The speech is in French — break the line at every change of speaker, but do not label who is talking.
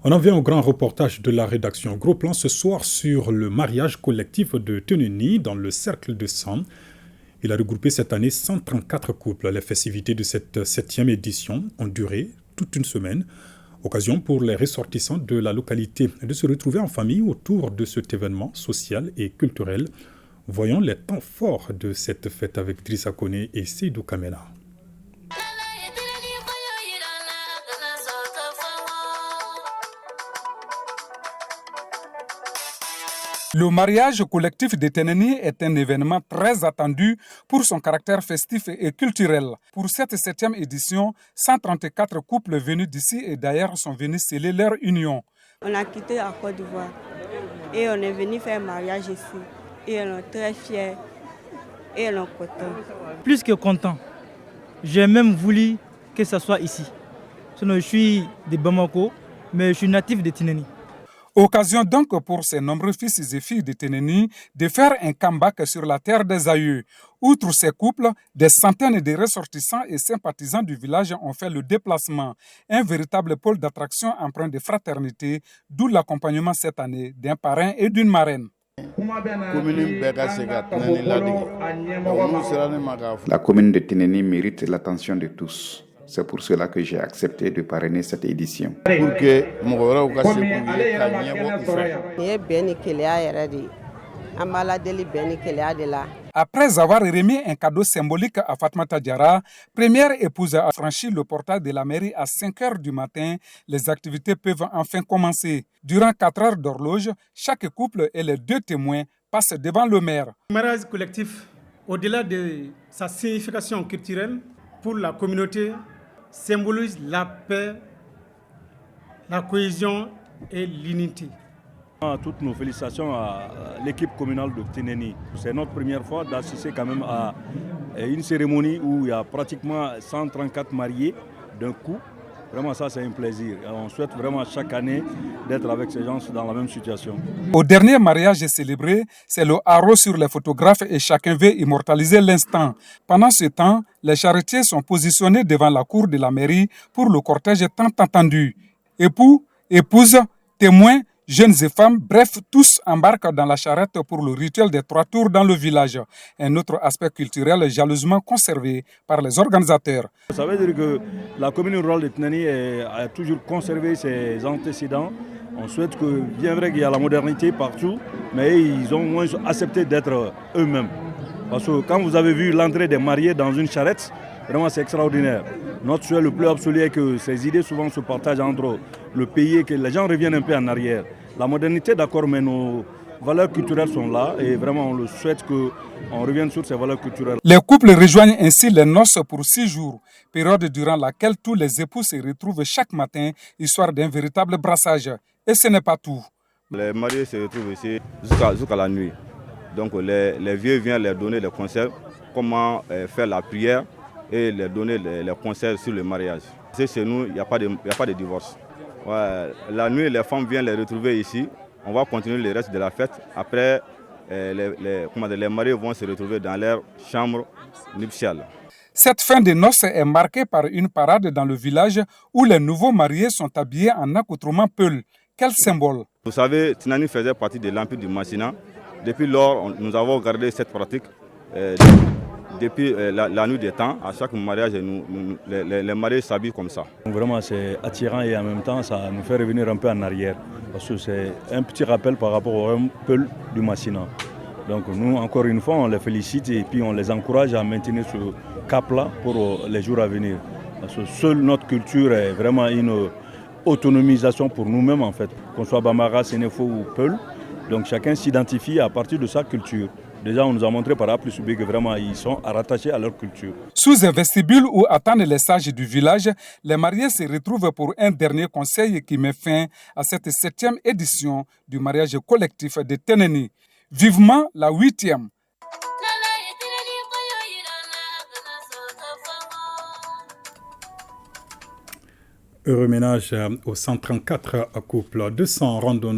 On en vient au grand reportage de la rédaction Gros Plan ce soir sur le mariage collectif de Teneni dans le cercle de sang. Il a regroupé cette année 134 couples. Les festivités de cette 7e édition ont duré toute une semaine. Occasion pour les ressortissants de la localité de se retrouver en famille autour de cet événement social et culturel. Voyons les temps forts de cette fête avec Drissa Kone et Seydou Kamela.
Le mariage collectif de Teneni est un événement très attendu pour son caractère festif et culturel. Pour cette 7e édition, 134 couples venus d'ici et d'ailleurs sont venus sceller leur union.
On a quitté la Côte d'Ivoire et on est venu faire un mariage ici. Et on est très fiers et on est contents.
Plus que content. J'ai même voulu que ce soit ici. Sinon, je suis de Bamako, mais je suis natif de Teneni.
Occasion donc pour ces nombreux fils et filles de Teneni de faire un comeback sur la terre des aïeux. Outre ces couples, des centaines de ressortissants et sympathisants du village ont fait le déplacement. Un véritable pôle d'attraction empreint de fraternité, d'où l'accompagnement cette année d'un parrain et d'une marraine.
La commune de Teneni mérite l'attention de tous. C'est pour cela que j'ai accepté de parrainer cette édition.
Après avoir remis un cadeau symbolique à Fatmata Diarra, première épouse a franchi le portail de la mairie à 5 h du matin. Les activités peuvent enfin commencer. Durant 4 heures d'horloge, chaque couple et les 2 témoins passent devant le maire.
Le mariage collectif, au-delà de sa signification culturelle pour la communauté, symbolise la paix, la cohésion et l'unité.
Toutes nos félicitations à l'équipe communale de Teneni. C'est notre première fois d'assister quand même à une cérémonie où il y a pratiquement 134 mariés d'un coup. Vraiment ça c'est un plaisir. On souhaite vraiment chaque année d'être avec ces gens dans la même situation.
Au dernier mariage célébré, c'est le haro sur les photographes et chacun veut immortaliser l'instant. Pendant ce temps, les charretiers sont positionnés devant la cour de la mairie pour le cortège tant attendu. Époux, épouses, témoins, jeunes et femmes, bref, tous embarquent dans la charrette pour le rituel des 3 tours dans le village. Un autre aspect culturel jalousement conservé par les organisateurs.
Ça veut dire que la commune rurale de Teneni a toujours conservé ses antécédents. On souhaite que, bien vrai qu'il y a la modernité partout, mais ils ont au moins accepté d'être eux-mêmes. Parce que quand vous avez vu l'entrée des mariés dans une charrette, vraiment c'est extraordinaire. Notre souhait le plus absolu est que ces idées souvent se partagent entre le pays et que les gens reviennent un peu en arrière. La modernité, d'accord, mais nos valeurs culturelles sont là et vraiment on le souhaite qu'on revienne sur ces valeurs culturelles.
Les couples rejoignent ainsi les noces pour 6 jours, période durant laquelle tous les époux se retrouvent chaque matin, histoire d'un véritable brassage. Et ce n'est pas tout.
Les mariés se retrouvent ici jusqu'à la nuit. Donc les vieux viennent leur donner les conseils, comment faire la prière et leur donner les conseils sur le mariage. Chez nous, il n'y a pas de divorce. Ouais, la nuit, les femmes viennent les retrouver ici. On va continuer le reste de la fête. Après, les mariés vont se retrouver dans leur chambre nuptiale.
Cette fin de noces est marquée par une parade dans le village où les nouveaux mariés sont habillés en accoutrement peul. Quel symbole!
Vous savez, Teneni faisait partie de l'Empire du Massina. Depuis lors, nous avons gardé cette pratique. Depuis la nuit des temps, à chaque mariage, les mariés s'habillent comme ça.
Vraiment, c'est attirant et en même temps, ça nous fait revenir un peu en arrière. Parce que c'est un petit rappel par rapport au peul du Massina. Donc nous, encore une fois, on les félicite et puis on les encourage à maintenir ce cap-là pour les jours à venir. Parce que seule notre culture est vraiment une autonomisation pour nous-mêmes, en fait. Qu'on soit Bamara, Sénéfo ou Peul. Donc chacun s'identifie à partir de sa culture. Déjà, on nous a montré par A plus B que vraiment ils sont rattachés à leur culture.
Sous un vestibule où attendent les sages du village, les mariés se retrouvent pour un dernier conseil qui met fin à cette 7e édition du mariage collectif de Teneni. Vivement la 8e.
Heureux ménage aux 134 couples, 200 randonnées.